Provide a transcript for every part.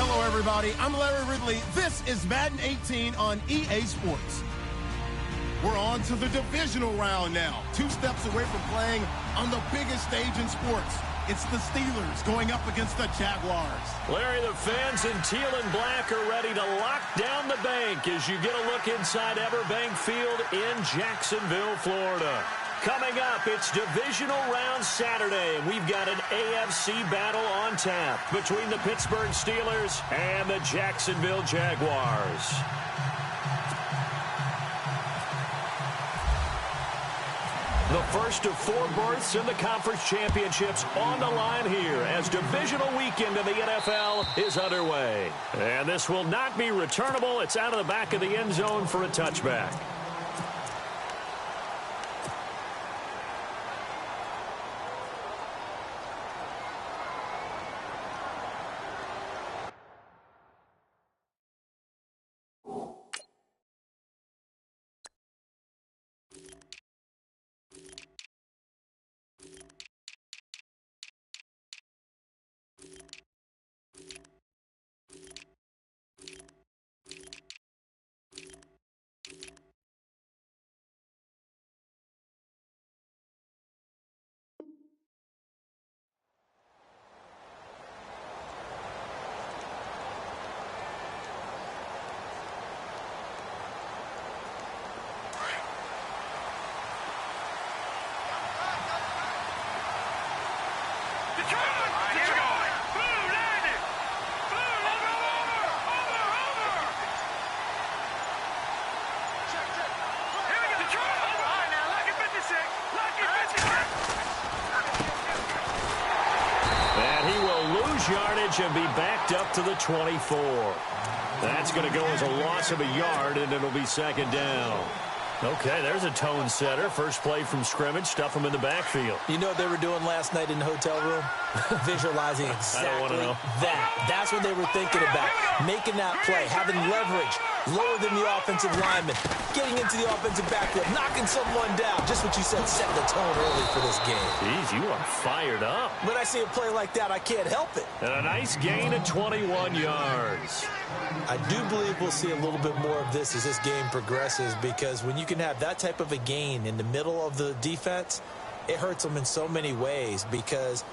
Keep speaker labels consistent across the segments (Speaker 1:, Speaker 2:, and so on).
Speaker 1: Hello, everybody. I'm Larry Ridley. This is Madden 18 on EA Sports. We're on to the divisional round now. 2 steps away from playing on the biggest stage in sports. It's the Steelers going up against the Jaguars.
Speaker 2: Larry, the fans in teal and black are ready to lock down the bank as you get a look inside Everbank Field in Jacksonville, Florida. Coming up, it's divisional round Saturday, and we've got an AFC battle on tap between the Pittsburgh Steelers and the Jacksonville Jaguars. The first of 4 berths in the conference championships on the line here as divisional weekend in the NFL is underway. And this will not be returnable. It's out of the back of the end zone for a touchback. Yardage and be backed up to the 24. That's going to go as a loss of a yard, and it'll be second down. Okay, there's a tone setter. First play from scrimmage. Stuff them in the backfield.
Speaker 3: You know what they were doing last night in the hotel room? Visualizing exactly that. That's what they were thinking about. Making that play, having leverage, lower than the offensive lineman, getting into the offensive backfield, knocking someone down. Just what you said, set the tone early for this game.
Speaker 2: Jeez, you are fired up.
Speaker 3: When I see a play like that, I can't help it.
Speaker 2: And a nice gain of 21 yards.
Speaker 3: I do believe we'll see a little bit more of this as this game progresses, because when you can have that type of a gain in the middle of the defense, it hurts them in so many ways, because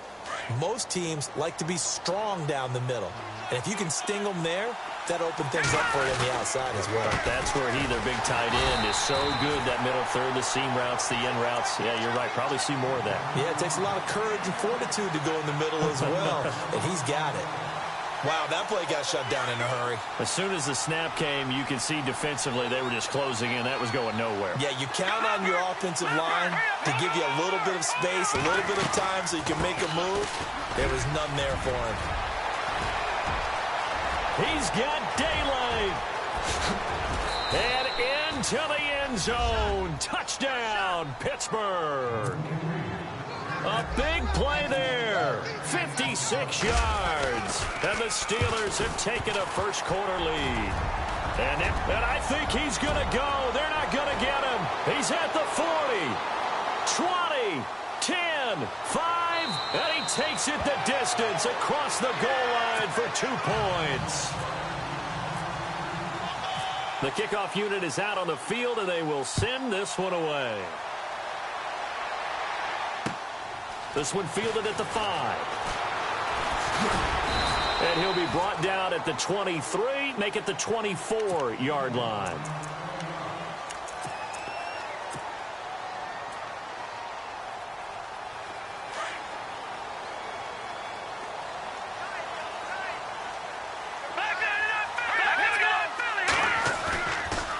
Speaker 3: most teams like to be strong down the middle. And if you can sting them there, that opens things up for you on the outside as well.
Speaker 2: That's where their big tight end, is so good, that middle third, the seam routes, the end routes. Yeah, you're right. Probably see more of that.
Speaker 3: Yeah, it takes a lot of courage and fortitude to go in the middle as well, and he's got it. Wow, that play got shut down in a hurry.
Speaker 2: As soon as the snap came, you could see defensively they were just closing in. That was going nowhere.
Speaker 3: Yeah, you count on your offensive line to give you a little bit of space, a little bit of time so you can make a move. There was none there for him. He's got daylight.
Speaker 2: And into the end zone. Touchdown, Pittsburgh. A big play there. 56 yards. And the Steelers have taken a first quarter lead. And I think he's going to go. They're not going to get him. He's at the 40, 20, 10, 5, and he takes it the distance across the goal line for 2 points. The kickoff unit is out on the field, and they will send this one away. This one fielded at the 5. And he'll be brought down at the 23, make it the 24-yard line.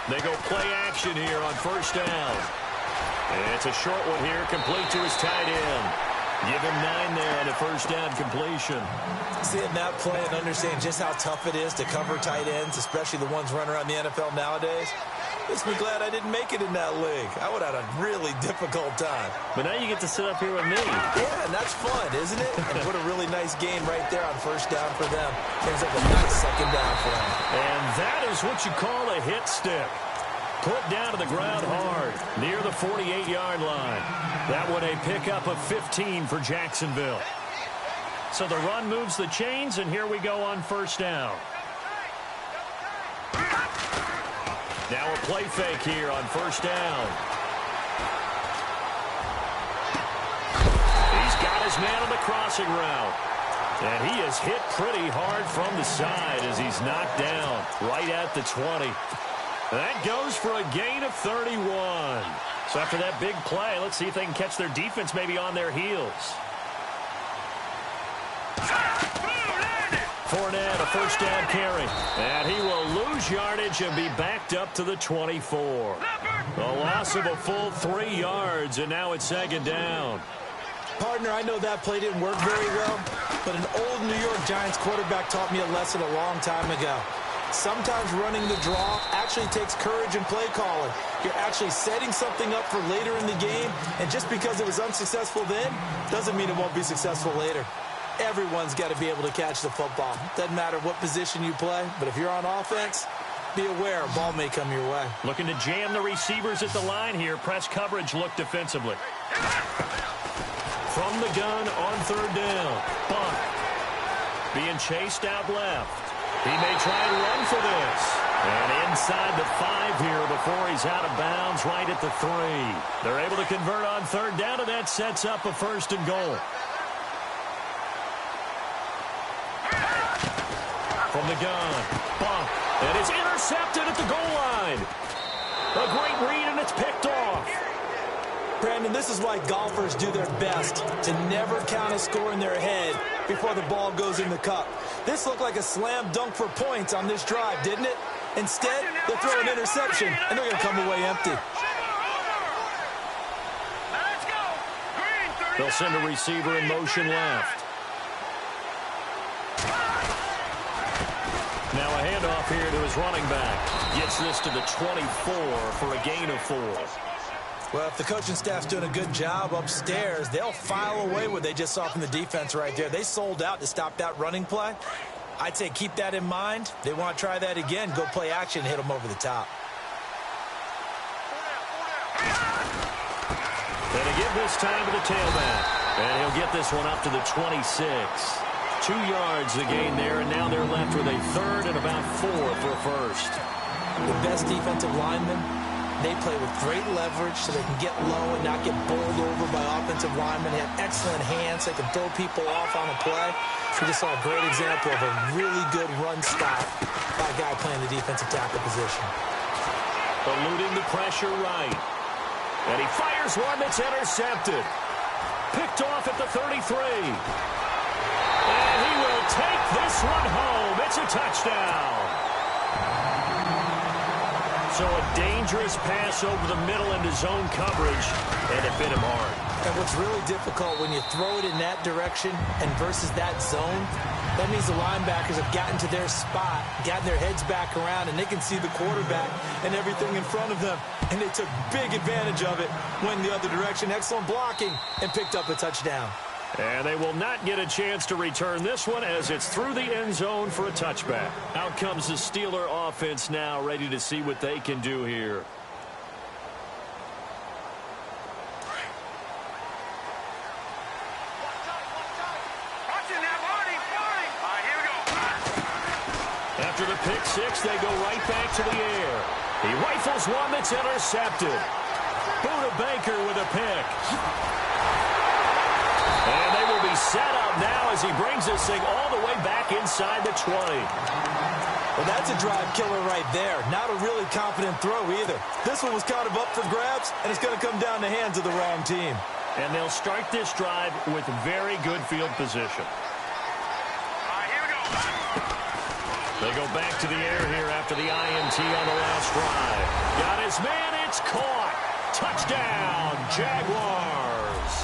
Speaker 2: They go play action here on first down. And it's a short one here, complete to his tight end. Give him 9 there on a first down completion. Seeing that play and understand just how tough it is to cover tight ends, especially the ones running around the NFL nowadays, makes me glad I didn't make it in that league. I would have had a really difficult time. But now you get to sit up here with me. Yeah, and that's fun, isn't it? And what a really nice game right there on first down for them. Seems like a nice second down for them. And that is what you call a hit stick. Put down to the ground hard, near the 48-yard line. That one a pickup of 15 for Jacksonville. So the run moves the chains, and here we go on first down. Now a play fake here on first down. He's got his man on the crossing route. And he is hit pretty hard from the side as he's knocked down right at the 20. That goes for a gain of 31. So after that big play, let's see if they can catch their defense maybe on their heels. Fournette, a first down carry. And he will lose yardage and be backed up to the 24. A loss of a full 3 yards, and now it's second down.
Speaker 3: Partner, I know that play didn't work very well, but an old New York Giants quarterback taught me a lesson a long time ago. Sometimes running the draw actually takes courage and play calling. You're actually setting something up for later in the game, and just because it was unsuccessful then doesn't mean it won't be successful later. Everyone's got to be able to catch the football. Doesn't matter what position you play, but if you're on offense, be aware a ball may come your way.
Speaker 2: Looking to jam the receivers at the line here. Press coverage look defensively. From the gun on third down. Bunt. Being chased out left. He may try and run for this. And inside the 5 here before he's out of bounds right at the 3. They're able to convert on third down, and that sets up a first and goal. From the gun. Bunt. And it's intercepted at the goal line. A great read, and it's picked off.
Speaker 3: Brandon, this is why golfers do their best to never count a score in their head before the ball goes in the cup. This looked like a slam dunk for points on this drive, didn't it? Instead, they throw an interception, and they're going to come away empty.
Speaker 2: They'll send a receiver in motion left. Now a handoff here to his running back. Gets this to the 24 for a gain of 4.
Speaker 3: Well, if the coaching staff's doing a good job upstairs, they'll file away what they just saw from the defense right there. They sold out to stop that running play. I'd say keep that in mind. They want to try that again. Go play action and hit them over the top.
Speaker 2: And to give this time to the tailback. And he'll get this one up to the 26. 2 yards the gain there, and now they're left with a third and about 4 for a first.
Speaker 3: The best defensive linemen, they play with great leverage so they can get low and not get bowled over by offensive linemen. They have excellent hands. They can throw people off on a play. We just saw a great example of a really good run stop by a guy playing the defensive tackle position.
Speaker 2: Eluding the pressure right. And he fires one that's intercepted. Picked off at the 33. And he will take this one home. It's a touchdown. So a dangerous pass over the middle into zone coverage, and it bit him hard.
Speaker 3: And what's really difficult when you throw it in that direction and versus that zone, that means the linebackers have gotten to their spot, gotten their heads back around, and they can see the quarterback and everything in front of them. And they took big advantage of it, went the other direction, excellent blocking, and picked up a touchdown.
Speaker 2: And they will not get a chance to return this one as it's through the end zone for a touchback. Out comes the Steeler offense now, ready to see what they can do here. After the pick six, they go right back to the air. He rifles one that's intercepted. Buda Baker with a pick. And they will be set up now as he brings this thing all the way back inside the 20.
Speaker 3: Well, that's a drive killer right there. Not a really confident throw either. This one was kind of up for grabs, and it's going to come down the hands of the wrong team.
Speaker 2: And they'll start this drive with very good field position. They go back to the air here after the INT on the last drive. Got his man, it's caught. Touchdown, Jaguars.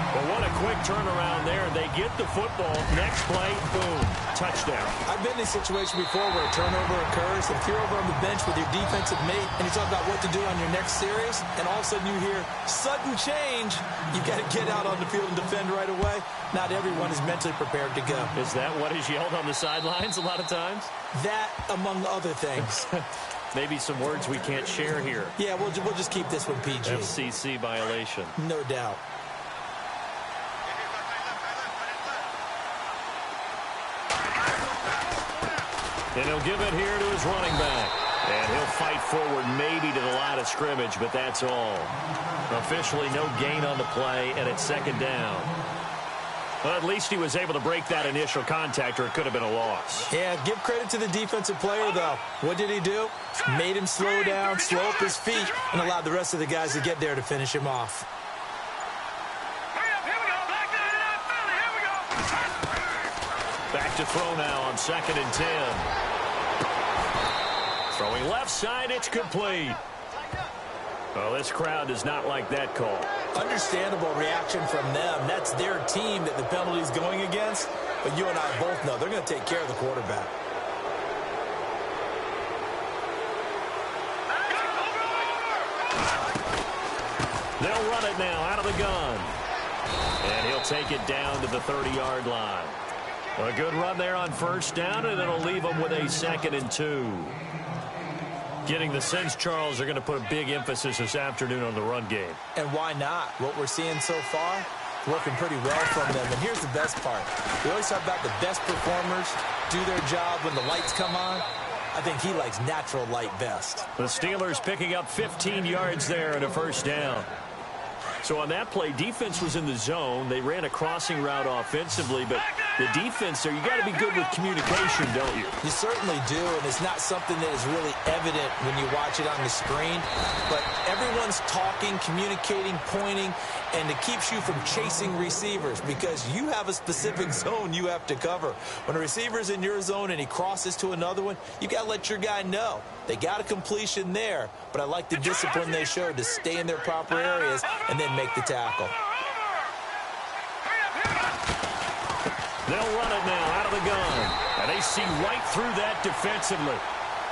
Speaker 2: But what a quick turnaround there. They get the football. Next play, boom, touchdown.
Speaker 3: I've been in a situation before where a turnover occurs. If you're over on the bench with your defensive mate and you talk about what to do on your next series, and all of a sudden you hear sudden change, you've got to get out on the field and defend right away. Not everyone is mentally prepared to go.
Speaker 2: Is that what is yelled on the sidelines a lot of times?
Speaker 3: That, among other things.
Speaker 2: Maybe some words we can't share here.
Speaker 3: Yeah, we'll just keep this one PG.
Speaker 2: FCC violation.
Speaker 3: No doubt.
Speaker 2: And he'll give it here to his running back. And he'll fight forward maybe to the line of scrimmage, but that's all. Officially no gain on the play, and it's second down. Well, at least he was able to break that initial contact, or it could have been a loss.
Speaker 3: Yeah, give credit to the defensive player, though. What did he do? Made him slow down, slow up his feet, and allowed the rest of the guys to get there to finish him off.
Speaker 2: Back to throw now on 2nd and 10. Throwing left side, it's complete. Well, this crowd does not like that call.
Speaker 3: Understandable reaction from them. That's their team that the penalty's going against. But you and I both know they're going to take care of the quarterback.
Speaker 2: They'll run it now out of the gun. And he'll take it down to the 30-yard line. A good run there on 1st down, and it'll leave them with a 2nd and 2. Getting the sense, Charles, are going to put a big emphasis this afternoon on the run game.
Speaker 3: And why not? What we're seeing so far, working pretty well from them. And here's the best part. We always talk about the best performers do their job when the lights come on. I think he likes natural light best.
Speaker 2: The Steelers picking up 15 yards there and a 1st down. So on that play, defense was in the zone. They ran a crossing route offensively, but the defense there, you got to be good with communication, don't you?
Speaker 3: You certainly do, and it's not something that is really evident when you watch it on the screen. But everyone's talking, communicating, pointing, and it keeps you from chasing receivers because you have a specific zone you have to cover. When a receiver's in your zone and he crosses to another one, you got to let your guy know. They got a completion there, but I like the discipline they showed to stay in their proper areas and then make the tackle.
Speaker 2: They'll run it now out of the gun. And they see right through that defensively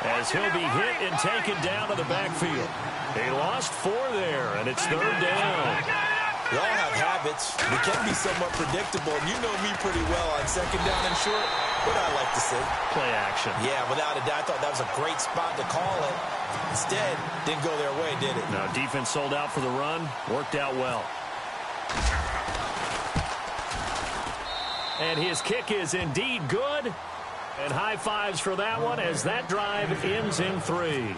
Speaker 2: as he'll be hit and taken down to the backfield. They lost 4 there, and it's 3rd down.
Speaker 3: We all have habits. We can be somewhat predictable, and you know me pretty well on 2nd down and short. What I like to see?
Speaker 2: Play action.
Speaker 3: Yeah, without a doubt. I thought that was a great spot to call it. Instead, didn't go their way, did it?
Speaker 2: No, defense sold out for the run. Worked out well. And his kick is indeed good. And high fives for that one as that drive ends in 3.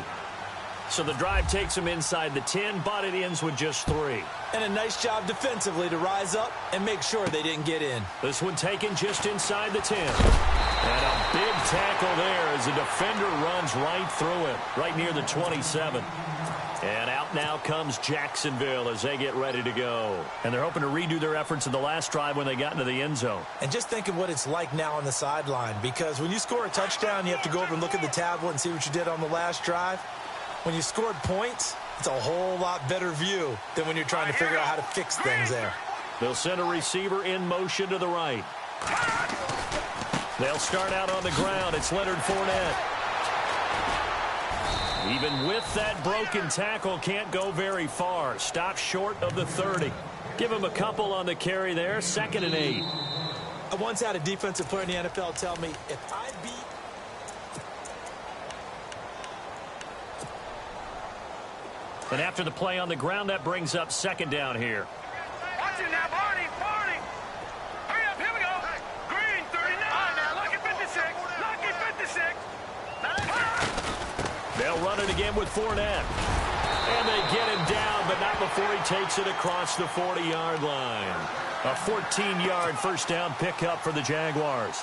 Speaker 2: So the drive takes him inside the 10, but it ends with just 3.
Speaker 3: And a nice job defensively to rise up and make sure they didn't get in.
Speaker 2: This one taken just inside the 10. And a big tackle there as the defender runs right through it, right near the 27. And out now comes Jacksonville as they get ready to go. And they're hoping to redo their efforts in the last drive when they got into the end zone.
Speaker 3: And just think of what it's like now on the sideline, because when you score a touchdown, you have to go over and look at the tablet and see what you did on the last drive. When you scored points, it's a whole lot better view than when you're trying to figure out how to fix things there.
Speaker 2: They'll send a receiver in motion to the right. They'll start out on the ground. It's Leonard Fournette. Even with that broken tackle, can't go very far. Stops short of the 30. Give him a couple on the carry there. 2nd and 8.
Speaker 3: I once had a defensive player in the NFL tell me, if I beat...
Speaker 2: And after the play on the ground, that brings up 2nd down here.
Speaker 4: Watch it now, Barney. Hurry up, here we go. Green, 39. Now, Lucky 56. Lucky 56.
Speaker 2: They'll run it again with Fournette. And they get him down, but not before he takes it across the 40-yard line. A 14-yard 1st down pickup for the Jaguars.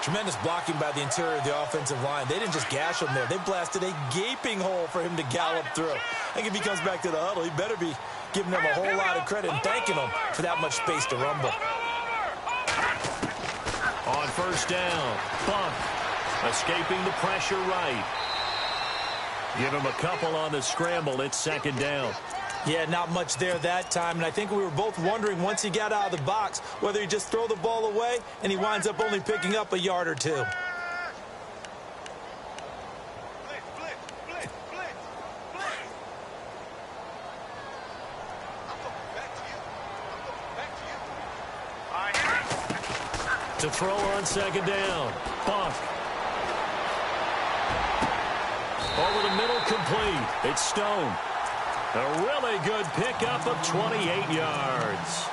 Speaker 3: Tremendous blocking by the interior of the offensive line. They didn't just gash him there. They blasted a gaping hole for him to gallop through. I think if he comes back to the huddle, he better be giving them a whole lot of credit and thanking them for that much space to rumble.
Speaker 2: On 1st down, Bunk escaping the pressure right. Give him a couple on the scramble. It's 2nd down.
Speaker 3: Yeah, not much there that time, and I think we were both wondering once he got out of the box whether he just throw the ball away and he winds up only picking up a yard or 2.
Speaker 2: To throw on 2nd down, Bunk. Over the middle, complete. It's Stone. A really good pickup of 28 yards.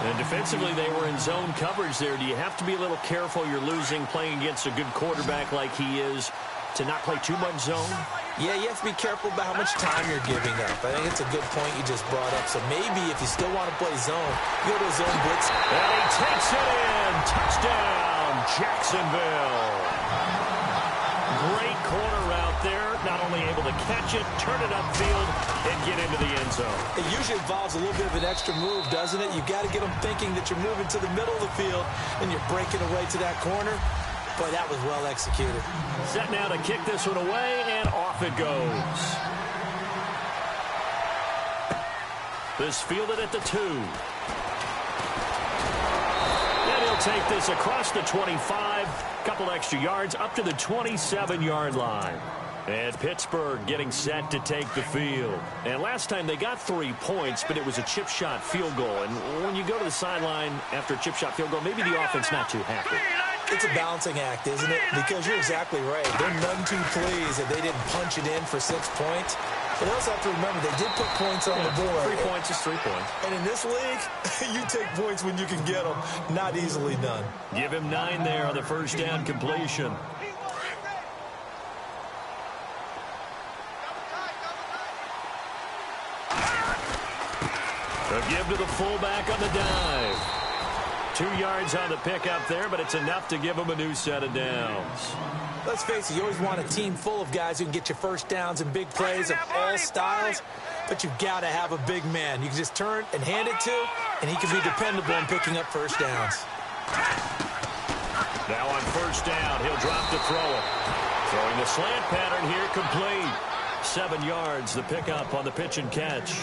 Speaker 2: And defensively, they were in zone coverage there. Do you have to be a little careful you're losing playing against a good quarterback like he is to not play too much zone?
Speaker 3: Yeah, you have to be careful about how much time you're giving up. I think it's a good point you just brought up. So maybe if you still want to play zone, go to a zone blitz.
Speaker 2: And he takes it in. Touchdown, Jacksonville. Great corner route there. Not only able to catch it, turn it upfield, and get into the end zone.
Speaker 3: It usually involves a little bit of an extra move, doesn't it? You've got to get them thinking that you're moving to the middle of the field and you're breaking away to that corner. Boy, that was well executed.
Speaker 2: Set now to kick this one away, and off it goes. This fielded at the 2. And he'll take this across the 25. Couple extra yards up to the 27-yard line. And Pittsburgh getting set to take the field. And last time they got 3 points, but it was a chip shot field goal. And when you go to the sideline after a chip shot field goal, maybe the offense not too happy.
Speaker 3: It's a balancing act, isn't it? Because you're exactly right. They're none too pleased that they didn't punch it in for 6 points. But also have to remember, they did put points on the board.
Speaker 2: 3 points is 3 points.
Speaker 3: And in this league, you take points when you can get them. Not easily done.
Speaker 2: Give him 9 there on the first down completion. A give to the fullback on the dive. 2 yards on the pickup there, but it's enough to give him a new set of downs.
Speaker 3: Let's face it, you always want a team full of guys who can get you first downs and big plays of all styles, but you've got to have a big man you can just turn and hand it to, and he can be dependable in picking up first downs.
Speaker 2: Now on first down, he'll drop to throw it. Throwing the slant pattern here, complete. 7 yards, the pickup on the pitch and catch.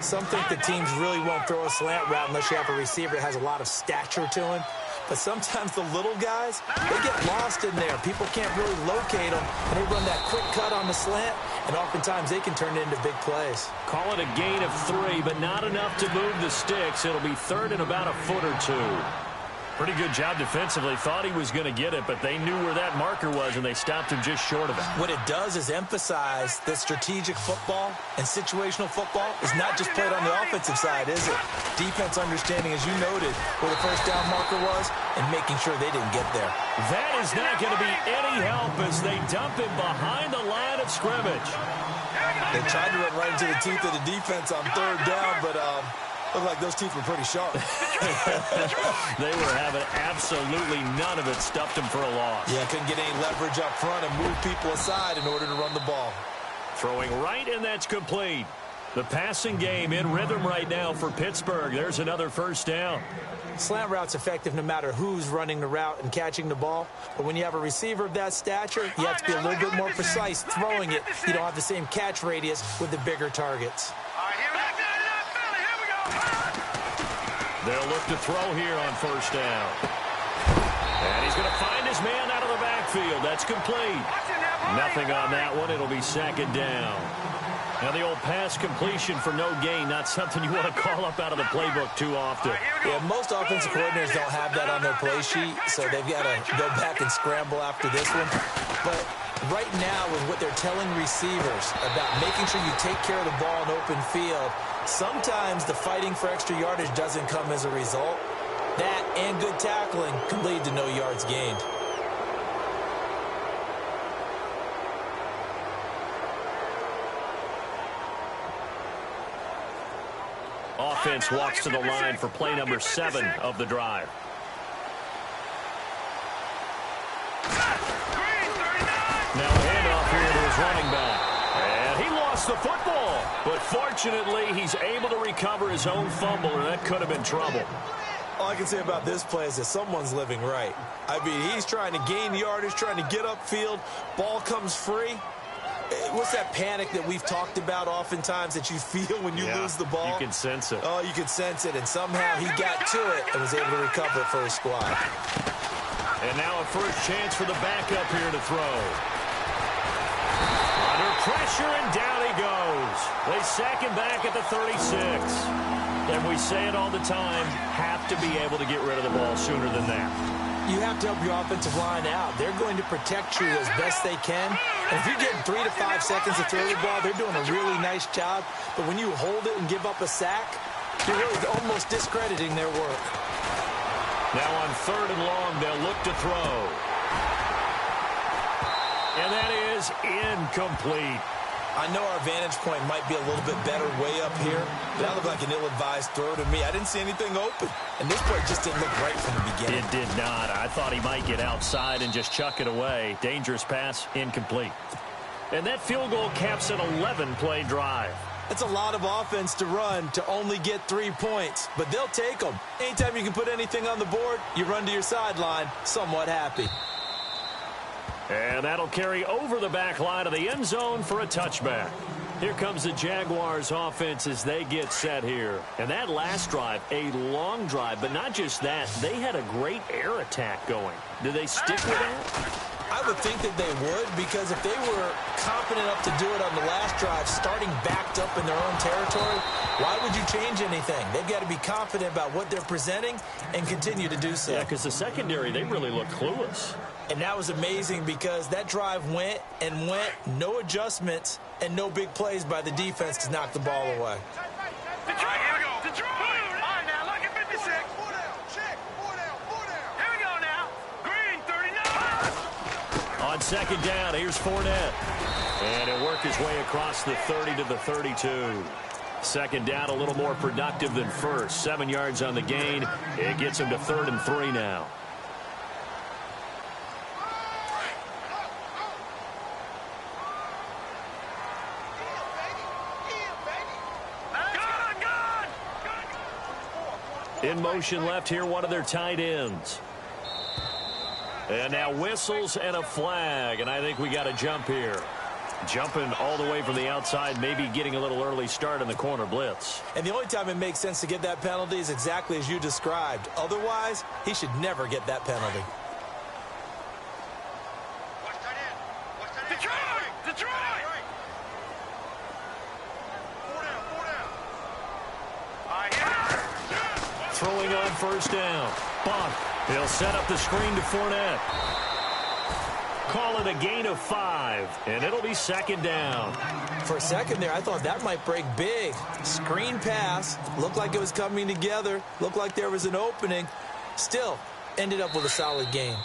Speaker 3: Some think the teams really won't throw a slant route unless you have a receiver that has a lot of stature to him. But sometimes the little guys, they get lost in there. People can't really locate them, and they run that quick cut on the slant, and oftentimes they can turn it into big plays.
Speaker 2: Call it a gain of 3, but not enough to move the sticks. It'll be third and about a foot or 2. Pretty good job defensively. Thought he was going to get it, but they knew where that marker was, and they stopped him just short of it.
Speaker 3: What it does is emphasize that strategic football and situational football is not just played on the offensive side, is it? Defense understanding, as you noted, where the first down marker was and making sure they didn't get there.
Speaker 2: That is not going to be any help as they dump him behind the line of scrimmage.
Speaker 3: They tried to run right into the teeth of the defense on third down, but looked like those teeth were pretty sharp.
Speaker 2: They were having absolutely none of it. Stuffed him for a loss.
Speaker 3: Yeah, couldn't get any leverage up front and move people aside in order to run the ball.
Speaker 2: Throwing right, and that's complete. The passing game in rhythm right now for Pittsburgh. There's another first down.
Speaker 3: Slant route's effective no matter who's running the route and catching the ball. But when you have a receiver of that stature, you have to be a little bit more precise throwing it. You don't have the same catch radius with the bigger targets.
Speaker 2: They'll look to throw here on first down. And he's going to find his man out of the backfield. That's complete. Nothing on that one. It'll be second down. Now the old pass completion for no gain, not something you want to call up out of the playbook too often.
Speaker 3: Yeah, most offensive coordinators don't have that on their play sheet, so they've got to go back and scramble after this one. But right now, with what they're telling receivers about making sure you take care of the ball in open field, sometimes the fighting for extra yardage doesn't come as a result. That and good tackling can lead to no yards gained.
Speaker 2: Offense walks to the line for play number 7 of the drive. Now a handoff here to his running back. And he lost the football. But fortunately, he's able to recover his own fumble, or that could have been trouble.
Speaker 3: All I can say about this play is that someone's living right. I mean, he's trying to gain yardage, trying to get upfield. Ball comes free. What's that panic that we've talked about oftentimes that you feel when you lose the ball?
Speaker 2: You can sense it.
Speaker 3: Oh, you can sense it, and somehow he got to it and was able to recover it for his squad.
Speaker 2: And now a first chance for the backup here to throw. Under pressure, and down he goes. They sack him back at the 36. And we say it all the time, have to be able to get rid of the ball sooner than that.
Speaker 3: You have to help your offensive line out. They're going to protect you as best they can. And if you're getting 3 to 5 seconds to throw the ball, they're doing a really nice job. But when you hold it and give up a sack, You're really almost discrediting their work.
Speaker 2: Now on 3rd and long, they'll look to throw. And that is incomplete.
Speaker 3: I know our vantage point might be a little bit better way up here, but that looked like an ill-advised throw to me. I didn't see anything open, and this play just didn't look right from the beginning.
Speaker 2: It did not. I thought he might get outside and just chuck it away. Dangerous pass, incomplete. And that field goal caps an 11-play drive.
Speaker 3: It's a lot of offense to run to only get 3 points, but they'll take them. Anytime you can put anything on the board, you run to your sideline somewhat happy.
Speaker 2: And that'll carry over the back line of the end zone for a touchback. Here comes the Jaguars offense as they get set here. And that last drive, a long drive, but not just that. They had a great air attack going. Do they stick with that?
Speaker 3: I would think that they would, because if they were confident enough to do it on the last drive, starting backed up in their own territory, why would you change anything? They've got to be confident about what they're presenting and continue to do so.
Speaker 2: Yeah, because the secondary, they really look clueless.
Speaker 3: And that was amazing because that drive went and went, no adjustments, and no big plays by the defense to knock the ball away.
Speaker 4: Detroit, here we go. Detroit. All right, now, lucky 56. Four down, check. Four down. Here we go now. Green, 39.
Speaker 2: On 2nd down, here's Fournette. And he'll work his way across the 30 to the 32. 2nd down, a little more productive than first. 7 yards on the gain. It gets him to 3rd and 3 now. In motion left here, one of their tight ends. And now whistles and a flag, and I think we got a jump here. Jumping all the way from the outside, maybe getting a little early start in the corner blitz.
Speaker 3: And the only time it makes sense to get that penalty is exactly as you described. Otherwise, he should never get that penalty.
Speaker 4: Detroit!
Speaker 2: Throwing on 1st down. Buck. He'll set up the screen to Fournette. Call it a gain of 5, and it'll be 2nd down.
Speaker 3: For a second there, I thought that might break big. Screen pass. Looked like it was coming together. Looked like there was an opening. Still, ended up with a solid gain.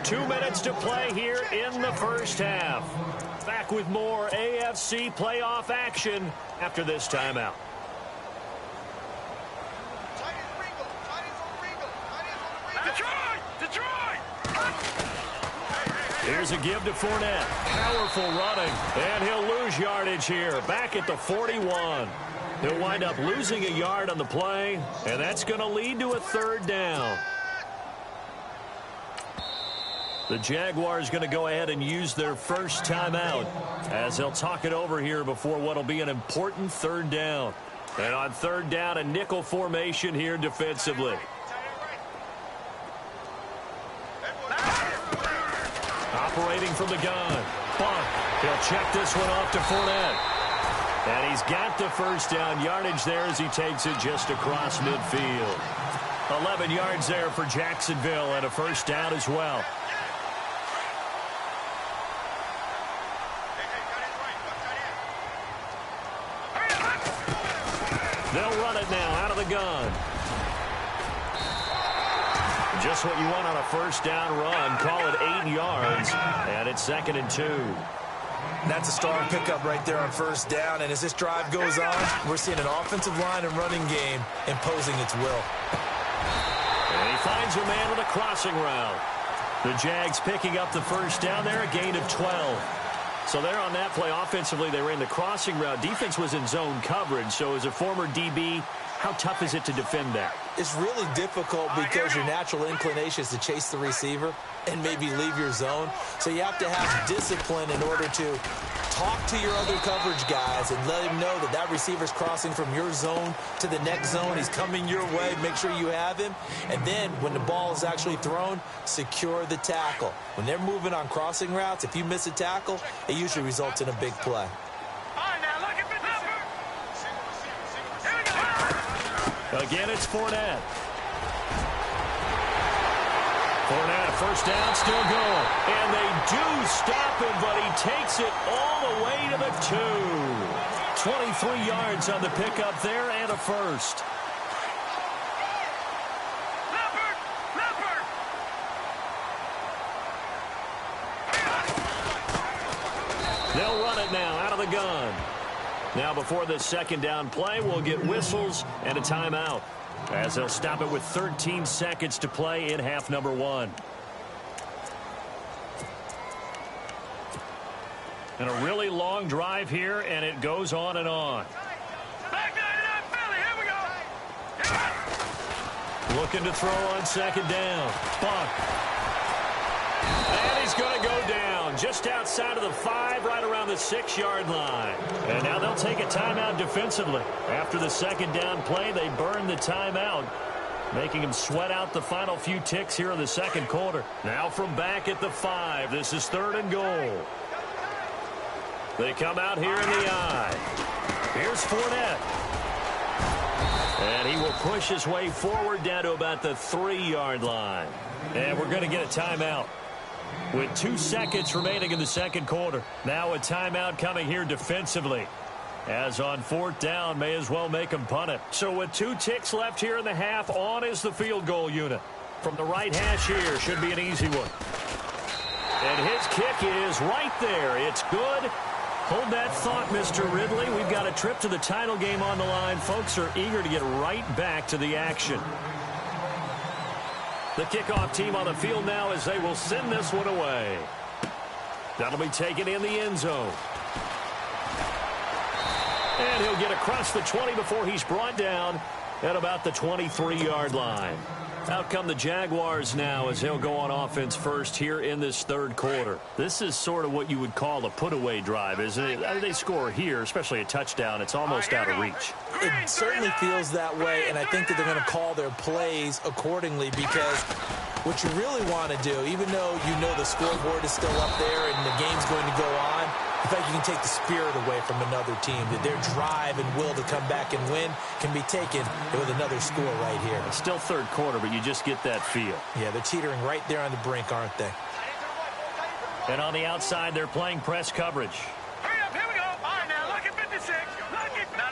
Speaker 2: 2 minutes to play here in the 1st half. Back with more AFC playoff action after this timeout.
Speaker 4: Detroit!
Speaker 2: Here's a give to Fournette. Powerful running, and he'll lose yardage here. Back at the 41. He'll wind up losing a yard on the play, and that's going to lead to a 3rd down. The Jaguars going to go ahead and use their first timeout as they'll talk it over here before what will be an important 3rd down. And on 3rd down, a nickel formation here defensively. Operating from the gun. Buck. He'll check this one off to Fournette. And he's got the 1st down yardage there as he takes it just across midfield. 11 yards there for Jacksonville and a 1st down as well. They'll run it now out of the gun. Just what you want on a 1st down run. Call it 8 yards, and it's 2nd and 2.
Speaker 3: That's a strong pickup right there on 1st down, and as this drive goes on, we're seeing an offensive line and running game imposing its will.
Speaker 2: And he finds a man with a crossing route. The Jags picking up the 1st down there, a gain of 12. So there on that play, offensively, they ran the crossing route. Defense was in zone coverage, so as a former DB, how tough is it to defend that?
Speaker 3: It's really difficult because your natural inclination is to chase the receiver and maybe leave your zone. So you have to have discipline in order to talk to your other coverage guys and let him know that that receiver's crossing from your zone to the next zone. He's coming your way. Make sure you have him. And then when the ball is actually thrown, secure the tackle. When they're moving on crossing routes, if you miss a tackle, it usually results in a big play.
Speaker 2: Again, it's Fournette. Fournette, first down, still going. And they do stop him, but he takes it all the way to the 2. 23 yards on the pickup there and a first. They'll run it now out of the gun. Now before this second down play, we'll get whistles and a timeout, as they'll stop it with 13 seconds to play in half number 1. And a really long drive here, and it goes on and on. Looking to throw on second down. Buck. And he's going to go down just outside of the 5, right around the 6-yard line. And now they'll take a timeout defensively. After the second down play, they burn the timeout, making him sweat out the final few ticks here in the second quarter. Now from back at the 5, this is 3rd and goal. They come out here in the I. Here's Fournette. And he will push his way forward down to about the 3-yard line. And we're going to get a timeout with 2 seconds remaining in the second quarter. Now a timeout coming here defensively, as on 4th down, may as well make him punt it. So with 2 ticks left here in the half, on is the field goal unit. From the right hash here, should be an easy one. And his kick is right there. It's good. Hold that thought, Mr. Ridley. We've got a trip to the title game on the line. Folks are eager to get right back to the action. The kickoff team on the field now, as they will send this one away. That'll be taken in the end zone. And he'll get across the 20 before he's brought down at about the 23-yard line. Out come the Jaguars now, as they'll go on offense first here in this 3rd quarter. This is sort of what you would call a put-away drive, isn't it? They score here, especially a touchdown. It's almost out of reach.
Speaker 3: It certainly feels that way, and I think that they're going to call their plays accordingly, because what you really want to do, even though you know the scoreboard is still up there and the game's going to go on, in fact, you can take the spirit away from another team, that their drive and will to come back and win can be taken with another score right here.
Speaker 2: It's still 3rd quarter, but you just get that feel.
Speaker 3: Yeah, they're teetering right there on the brink, aren't they?
Speaker 2: And on the outside, they're playing press coverage.
Speaker 4: Hurry up, here we go. All right, now, look at 56. Look at... No.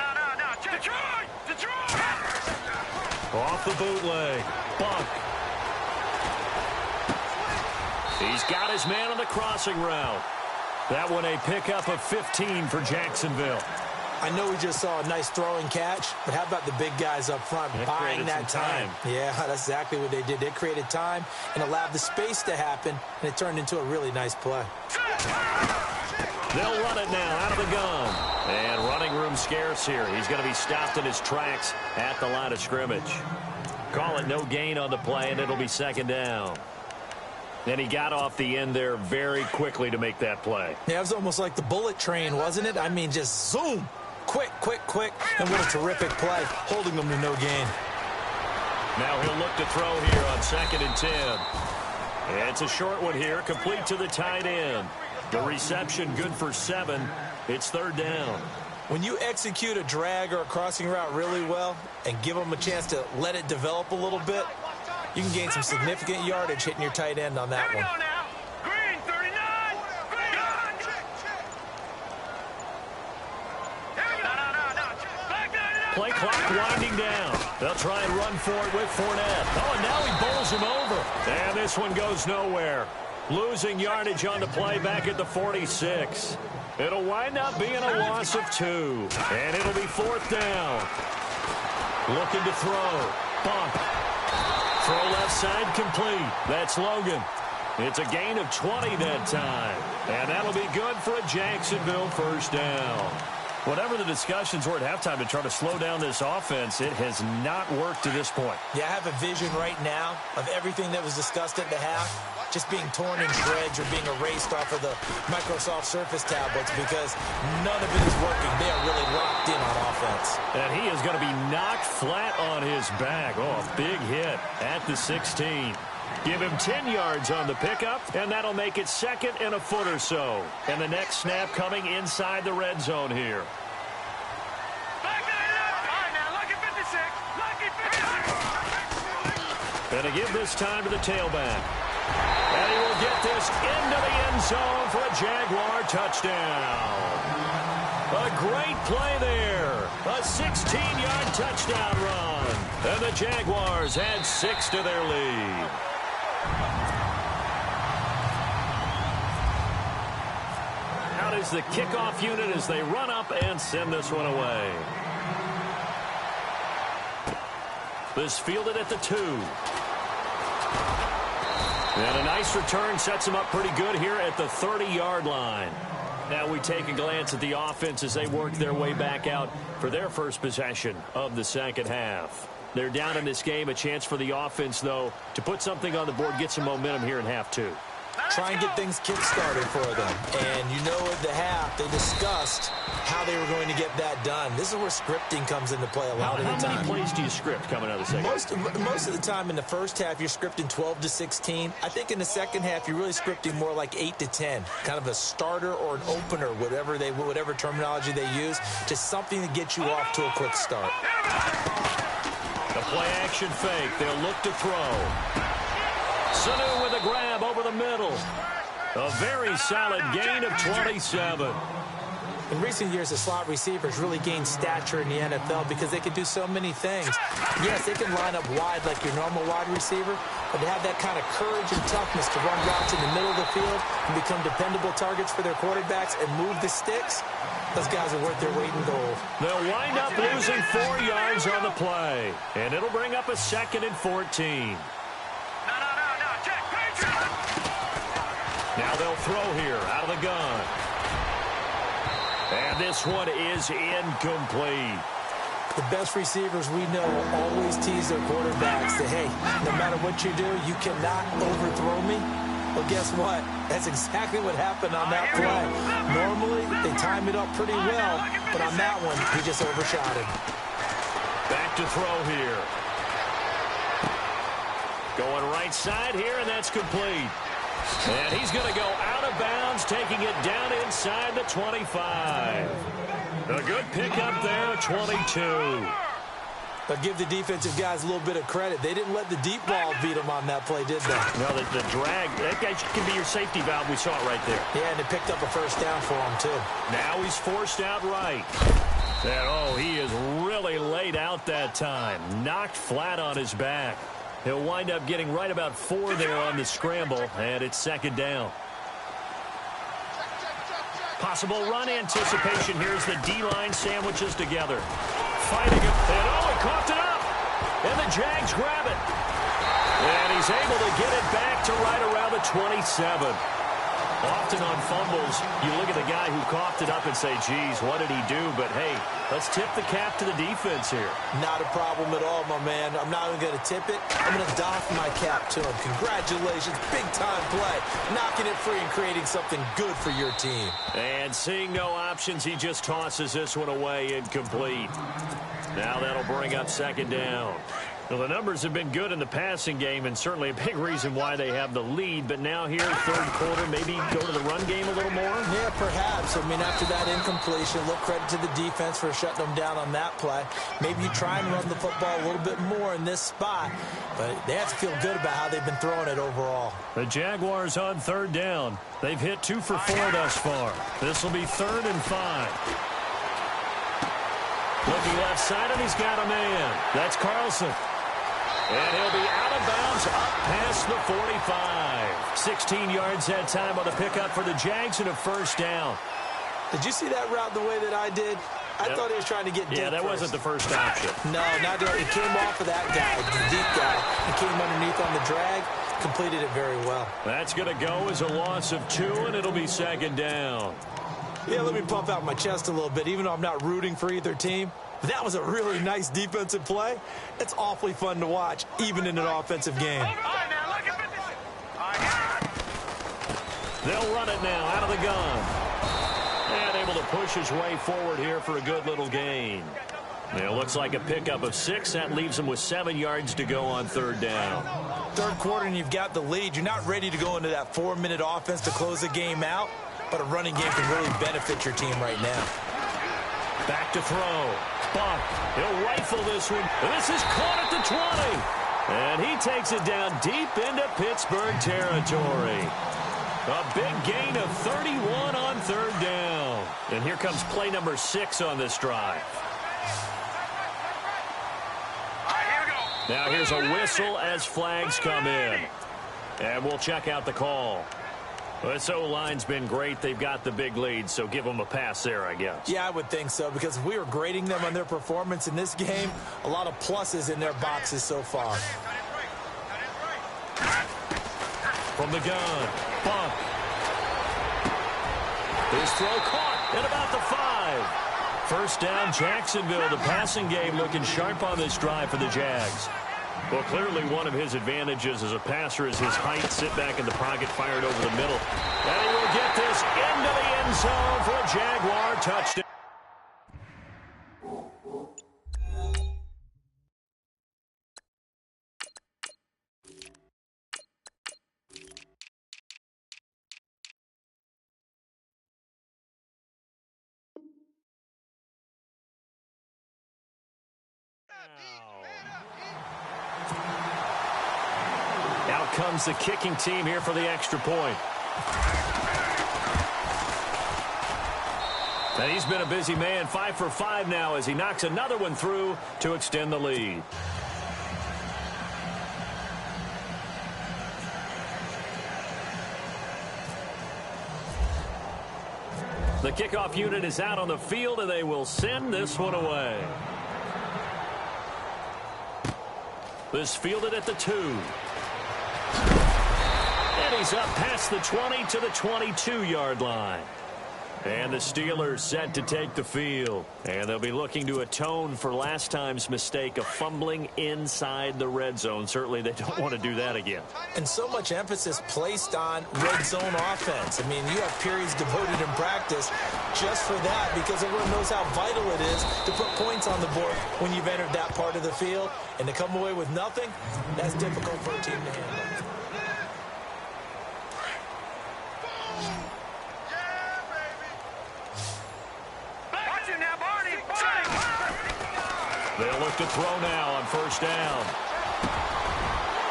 Speaker 4: Detroit!
Speaker 2: Off the bootleg. Buck. He's got his man on the crossing route. That one a pickup of 15 for Jacksonville.
Speaker 3: I know we just saw a nice throwing catch, but how about the big guys up front buying that time? Yeah, that's exactly what they did. They created time and allowed the space to happen, and it turned into a really nice play.
Speaker 2: They'll run it now out of the gun. And running room scarce here. He's going to be stopped in his tracks at the line of scrimmage. Call it no gain on the play, and it'll be 2nd down. And he got off the end there very quickly to make that play.
Speaker 3: Yeah, it was almost like the bullet train, wasn't it? I mean, just zoom. Quick. And what a terrific play, holding them to no gain.
Speaker 2: Now he'll look to throw here on 2nd and 10. And it's a short one here, complete to the tight end. The reception good for 7. It's 3rd down.
Speaker 3: When you execute a drag or a crossing route really well and give them a chance to let it develop a little bit, you can gain some significant yardage hitting your tight end on that one.
Speaker 4: Green, 39.
Speaker 2: Play clock winding down. They'll try and run for it with Fournette. Oh, and now he bowls him over. And this one goes nowhere. Losing yardage on the play back at the 46. It'll wind up being a loss of 2. And it'll be 4th down. Looking to throw. Bump. Throw left side complete. That's Logan. It's a gain of 20 that time. And that'll be good for a Jacksonville 1st down. Whatever the discussions were at halftime to try to slow down this offense, it has not worked to this point.
Speaker 3: Yeah, I have a vision right now of everything that was discussed at the half just being torn in shreds or being erased off of the Microsoft Surface tablets, because none of it is working. They are really locked in on offense.
Speaker 2: And he is going to be knocked flat on his back. Oh, a big hit at the 16. Give him 10 yards on the pickup, and that'll make it 2nd and a foot or so. And the next snap coming inside the red zone here. And to give this time to the tailback. And he will get this into the end zone for a Jaguar touchdown. A great play there. A 16-yard touchdown run. And the Jaguars add 6 to their lead. Out is the kickoff unit as they run up and send this one away. This fielded at the 2. And a nice return sets them up pretty good here at the 30-yard line. Now we take a glance at the offense as they work their way back out for their first possession of the second half. They're down in this game. A chance for the offense, though, to put something on the board, get some momentum here in half 2.
Speaker 3: Try and get things kick-started for them. And you know at the half, they discussed how they were going to get that done. This is where scripting comes into play a lot of the time.
Speaker 2: How many plays do you script coming out of the second half?
Speaker 3: Most of the time in the first half, you're scripting 12 to 16. I think in the second half, you're really scripting more like 8 to 10. Kind of a starter or an opener, whatever terminology they use, just something to get you off to a quick start.
Speaker 2: The play-action fake. They'll look to throw. Sanu with a grab over the middle. A very solid gain of 27.
Speaker 3: In recent years, the slot receivers really gained stature in the NFL because they can do so many things. Yes, they can line up wide like your normal wide receiver, but to have that kind of courage and toughness to run routes in the middle of the field and become dependable targets for their quarterbacks and move the sticks, those guys are worth their weight in gold.
Speaker 2: They'll wind up losing 4 yards on the play, and it'll bring up a 2nd and 14. Now they'll throw here out of the gun. And this one is incomplete.
Speaker 3: The best receivers we know always tease their quarterbacks that, hey, no matter what you do, you cannot overthrow me. Well, guess what? That's exactly what happened on that play. Normally, they time it up pretty well, but on that one, he just overshot him.
Speaker 2: Back to throw here. Going right side here, and that's complete. And he's going to go out of bounds, taking it down inside the 25. A good pickup there, 22.
Speaker 3: But give the defensive guys a little bit of credit. They didn't let the deep ball beat them on that play, did they?
Speaker 2: No, the drag, that guy can be your safety valve. We saw it right there.
Speaker 3: Yeah, and they picked up a first down for him, too.
Speaker 2: Now he's forced out right. And, oh, he is really laid out that time. Knocked flat on his back. He'll wind up getting right about 4 there on the scramble, and it's 2nd down. Possible run anticipation. Here's the D-line sandwiches together. Fighting it, and oh, he coughed it up. And the Jags grab it. And he's able to get it back to right around the 27. Often on fumbles, you look at the guy who coughed it up and say, geez, what did he do? But, hey, let's tip the cap to the defense here.
Speaker 3: Not a problem at all, my man. I'm not even going to tip it. I'm going to doff my cap to him. Congratulations. Big-time play. Knocking it free and creating something good for your team.
Speaker 2: And seeing no options, he just tosses this one away incomplete. Now that'll bring up 2nd down. Well, the numbers have been good in the passing game, and certainly a big reason why they have the lead. But now here, 3rd quarter, maybe go to the run game a little more?
Speaker 3: Yeah, perhaps. I mean, after that incompletion, a little credit to the defense for shutting them down on that play. Maybe you try and run the football a little bit more in this spot, but they have to feel good about how they've been throwing it overall.
Speaker 2: The Jaguars on 3rd down. They've hit 2 for 4 thus far. This will be 3rd and 5. Looking left side, and he's got a man. That's Carlson. And he'll be out of bounds up past the 45. 16 yards that time on the pickup for the Jags and a 1st down.
Speaker 3: Did you see that route the way that I did? I thought he was trying to get deep.
Speaker 2: Yeah, that wasn't the first option.
Speaker 3: No, not that. It came off of that guy, the deep guy. He came underneath on the drag, completed it very well.
Speaker 2: That's going to go as a loss of 2, and it'll be 2nd down.
Speaker 3: Yeah, let me pump out my chest a little bit, even though I'm not rooting for either team. That was a really nice defensive play. It's awfully fun to watch, even in an offensive game.
Speaker 2: They'll run it now out of the gun. And able to push his way forward here for a good little gain. It looks like a pickup of 6. That leaves him with 7 yards to go on 3rd down.
Speaker 3: 3rd quarter and you've got the lead. You're not ready to go into that 4-minute offense to close the game out, but a running game can really benefit your team right now.
Speaker 2: Back to throw. Buck. He'll rifle this one. This is caught at the 20. And he takes it down deep into Pittsburgh territory. A big gain of 31 on third down. And here comes play number 6 on this drive. Now here's a whistle as flags come in. And we'll check out the call. This O-line's been great. They've got the big lead, so give them a pass there, I guess.
Speaker 3: Yeah, I would think so, because if we were grading them on their performance in this game, a lot of pluses in their boxes so far.
Speaker 2: From the gun, bump. His throw caught at about the 5. First down, Jacksonville. The passing game looking sharp on this drive for the Jags. Well, clearly one of his advantages as a passer is his height. Sit back in the pocket, fired over the middle. And he will get this into the end zone for a Jaguar touchdown. Out comes the kicking team here for the extra point. And he's been a busy man, 5 for 5 now as he knocks another one through to extend the lead. The kickoff unit is out on the field, and they will send this one away. This fielded at the 2. And he's up past the 20 to the 22-yard line. And the Steelers set to take the field. And they'll be looking to atone for last time's mistake of fumbling inside the red zone. Certainly they don't want to do that again.
Speaker 3: And so much emphasis placed on red zone offense. I mean, you have periods devoted in practice just for that, because everyone knows how vital it is to put points on the board when you've entered that part of the field. And to come away with nothing, that's difficult for a team to handle.
Speaker 2: They'll look to throw now on first down.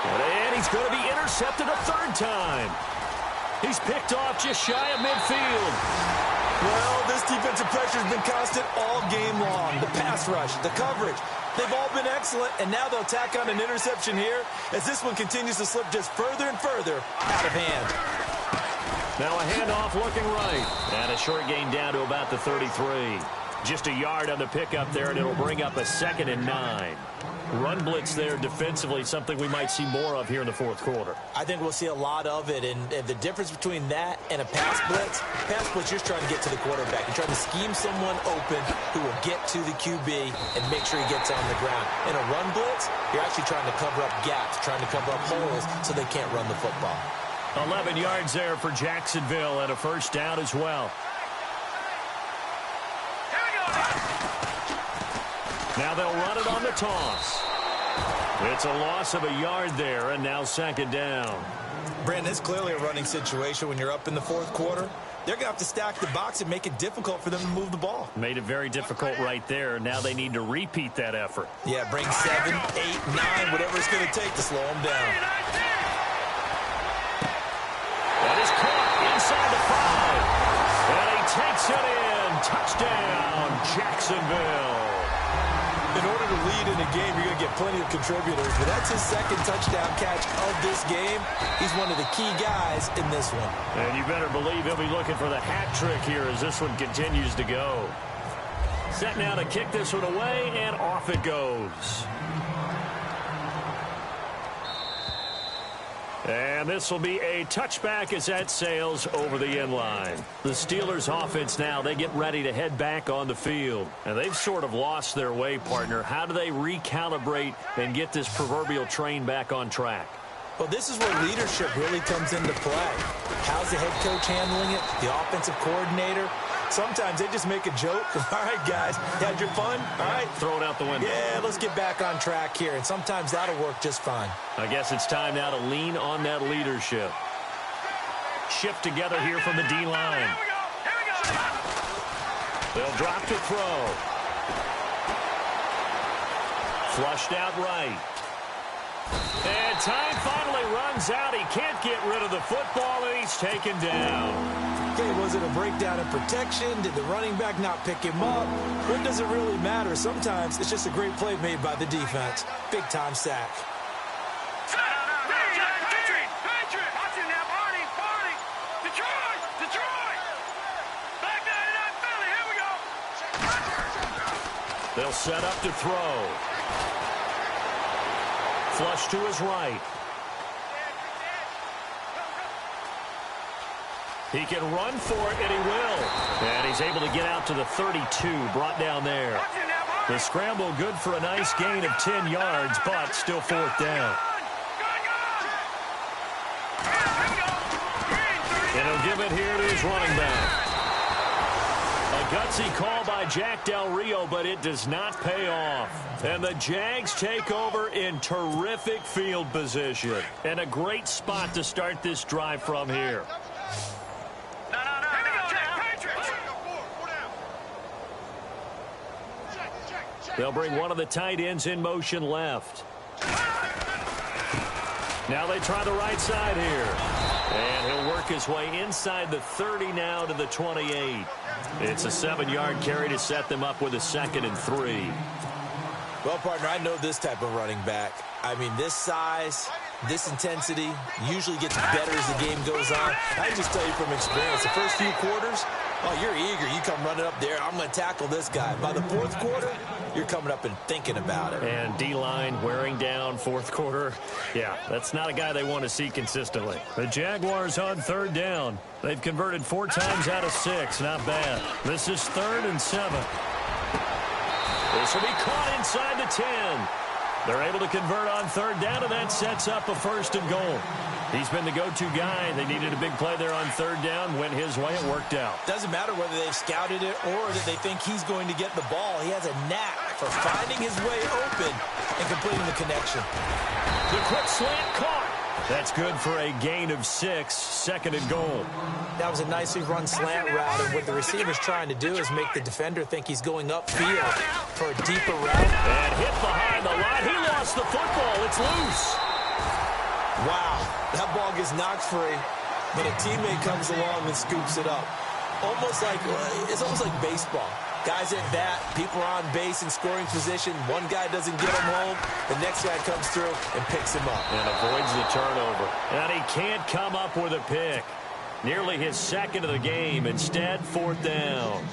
Speaker 2: And he's going to be intercepted a third time. He's picked off just shy of midfield.
Speaker 3: Well, this defensive pressure has been constant all game long. The pass rush, the coverage, they've all been excellent, and now they'll tack on an interception here as this one continues to slip just further and further out of hand.
Speaker 2: Now a handoff looking right. And a short gain down to about the 33. Just a yard on the pickup there, and it'll bring up a 2nd and 9. Run blitz there defensively, something we might see more of here in the fourth quarter.
Speaker 3: I think we'll see a lot of it, and the difference between that and a pass blitz, you're just trying to get to the quarterback. You're trying to scheme someone open who will get to the QB and make sure he gets on the ground. In a run blitz, you're actually trying to cover up gaps, trying to cover up holes so they can't run the football.
Speaker 2: 11 yards there for Jacksonville and a first down as well. Now they'll run it on the toss. It's a loss of a yard there, and now 2nd down.
Speaker 3: Brandon, it's clearly a running situation when you're up in the fourth quarter. They're going to have to stack the box and make it difficult for them to move the ball.
Speaker 2: Made it very difficult right there. Now they need to repeat that effort.
Speaker 3: Yeah, bring 7, 8, 9, whatever it's going to take to slow them down.
Speaker 2: That is caught inside the 5. And he takes it in. Touchdown, Jacksonville.
Speaker 3: In order to lead in a game, you're going to get plenty of contributors, but that's his 2nd touchdown catch of this game. He's one of the key guys in this one.
Speaker 2: And you better believe he'll be looking for the hat trick here as this one continues to go. Set now to kick this one away, and off it goes. And this will be a touchback as that sails over the end line. The Steelers offense now, they get ready to head back on the field. And they've sort of lost their way, partner. How do they recalibrate and get this proverbial train back on track?
Speaker 3: Well, this is where leadership really comes into play. How's the head coach handling it? The offensive coordinator? Sometimes they just make a joke. All right, guys, had your fun? All right.
Speaker 2: Throw it out the window.
Speaker 3: Yeah, let's get back on track here. And sometimes that'll work just fine.
Speaker 2: I guess it's time now to lean on that leadership. Shift together here from the D-line. They'll drop to throw. Flushed out right. And time finally runs out. He can't get rid of the football, and he's taken down.
Speaker 3: Okay, was it a breakdown in protection? Did the running back not pick him up? What does it really matter? Sometimes it's just a great play made by the defense. Big-time sack.
Speaker 2: They'll set up to throw. Flush to his right. He can run for it, and he will. And he's able to get out to the 32, brought down there. The scramble good for a nice gain of 10 yards, but still fourth down. And he'll give it here to his running back. A gutsy call by Jack Del Rio, but it does not pay off. And the Jags take over in terrific field position. And a great spot to start this drive from here. They'll bring one of the tight ends in motion left. Now they try the right side here. And he'll work his way inside the 30 now to the 28. It's a 7-yard carry to set them up with a 2nd and 3.
Speaker 3: Well, partner, I know this type of running back. I mean, this size, this intensity usually gets better as the game goes on. I can just tell you from experience, the first few quarters, oh, you're eager. You come running up there, I'm going to tackle this guy. By the fourth quarter, you're coming up and thinking about it.
Speaker 2: And D-line wearing down fourth quarter. Yeah, that's not a guy they want to see consistently. The Jaguars on 3rd down. They've converted 4 times out of 6. Not bad. This is 3rd and 7. This will be caught inside the 10. They're able to convert on 3rd down, and that sets up a 1st and goal. He's been the go-to guy. They needed a big play there on 3rd down. Went his way. It worked out.
Speaker 3: Doesn't matter whether they've scouted it or that they think he's going to get the ball. He has a knack for finding his way open and completing the connection.
Speaker 2: The quick slant caught. That's good for a gain of 6, 2nd and goal.
Speaker 3: That was a nicely run slant route, and what the receiver's trying to do is make the defender think he's going upfield for a deeper route.
Speaker 2: And hit behind the line. He lost the football. It's loose.
Speaker 3: Wow, that ball gets knocked free, but a teammate comes along and scoops it up. It's almost like baseball. Guys at bat, people are on base in scoring position. One guy doesn't get him home. The next guy comes through and picks him up.
Speaker 2: And avoids the turnover. And he can't come up with a pick. Nearly his 2nd of the game. Instead, 4th down.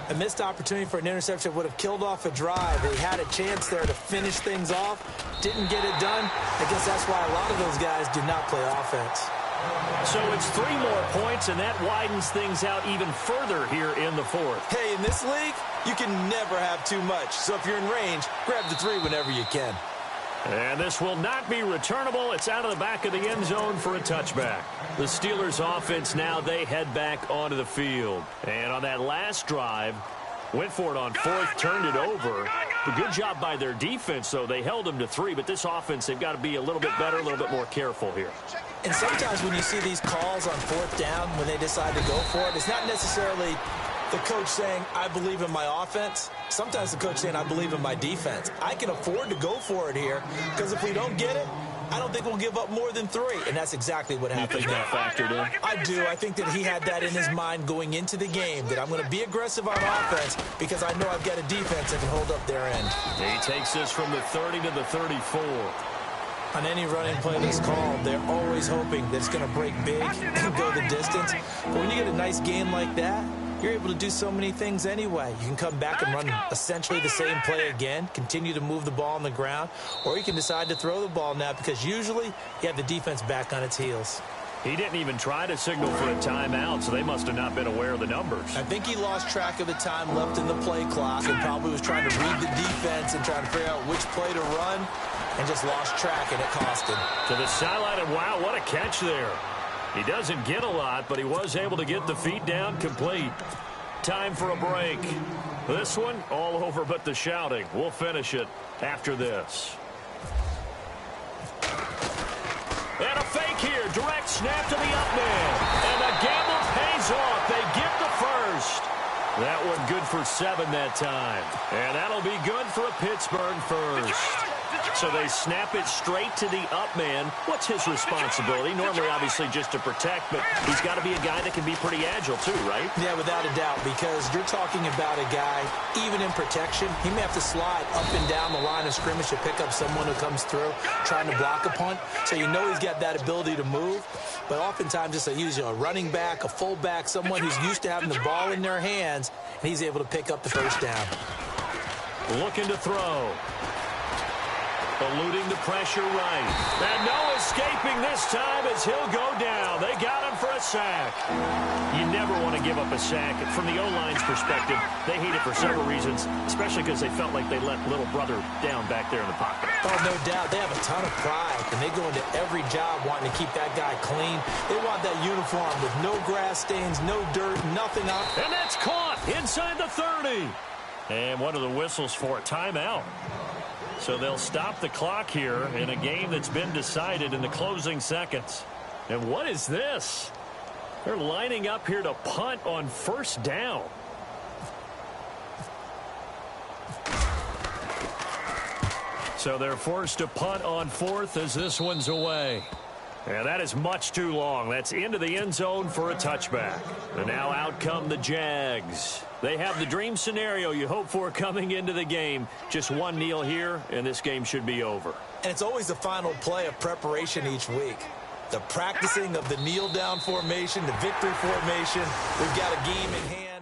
Speaker 3: A missed opportunity for an interception would have killed off a drive. They had a chance there to finish things off. Didn't get it done. I guess that's why a lot of those guys do not play offense.
Speaker 2: So it's 3 more points, and that widens things out even further here in the 4th.
Speaker 3: Hey, in this league, you can never have too much. So if you're in range, grab the 3 whenever you can.
Speaker 2: And this will not be returnable. It's out of the back of the end zone for a touchback. The Steelers' offense now, they head back onto the field. And on that last drive, went for it on 4th, turned it over. A good job by their defense, though. They held them to 3, but this offense, they've got to be a little bit better, a little bit more careful here.
Speaker 3: And sometimes when you see these calls on 4th down, when they decide to go for it, it's not necessarily the coach saying, I believe in my offense. Sometimes the coach saying, I believe in my defense. I can afford to go for it here, because if we don't get it, I don't think we'll give up more than 3. And that's exactly what happened.
Speaker 2: You think that factored in?
Speaker 3: I do. I think that he had that in his mind going into the game, that I'm going to be aggressive on offense because I know I've got a defense that can hold up their end.
Speaker 2: He takes this from the 30 to the 34.
Speaker 3: On any running play that's called, they're always hoping that it's going to break big and go the distance. But when you get a nice gain like that, you're able to do so many things anyway. You can come back and run essentially the same play again, continue to move the ball on the ground, or you can decide to throw the ball now because usually you have the defense back on its heels.
Speaker 2: He didn't even try to signal for a timeout, so they must have not been aware of the numbers.
Speaker 3: I think he lost track of the time left in the play clock and probably was trying to read the defense and trying to figure out which play to run and just lost track, and it cost him.
Speaker 2: To the sideline, and wow, what a catch there. He doesn't get a lot, but he was able to get the feet down complete. Time for a break. This one, all over but the shouting. We'll finish it after this. And a fake here. Direct snap to the up man. And the gamble pays off. They get the first. That one good for 7 that time. And that'll be good for a Pittsburgh first. So they snap it straight to the up man. What's his responsibility? Normally, obviously, just to protect, but he's got to be a guy that can be pretty agile too, right?
Speaker 3: Yeah, without a doubt, because you're talking about a guy, even in protection, he may have to slide up and down the line of scrimmage to pick up someone who comes through trying to block a punt. So you know he's got that ability to move, but oftentimes it's usually a running back, a fullback, someone who's used to having the ball in their hands, and he's able to pick up the first down.
Speaker 2: Looking to throw. Eluding the pressure right. And no escaping this time as he'll go down. They got him for a sack. You never want to give up a sack. From the O-line's perspective, they hate it for several reasons, especially because they felt like they let little brother down back there in the pocket.
Speaker 3: Oh, no doubt. They have a ton of pride, and they go into every job wanting to keep that guy clean. They want that uniform with no grass stains, no dirt, nothing on.
Speaker 2: And that's caught inside the 30. And what are the whistles for? Timeout. So they'll stop the clock here in a game that's been decided in the closing seconds. And what is this? They're lining up here to punt on first down. So they're forced to punt on fourth as this one's away. And that is much too long. That's into the end zone for a touchback. And now out come the Jags. They have the dream scenario you hope for coming into the game. Just one kneel here, and this game should be over.
Speaker 3: And it's always the final play of preparation each week. The practicing of the kneel-down formation, the victory formation. We've got a game in hand.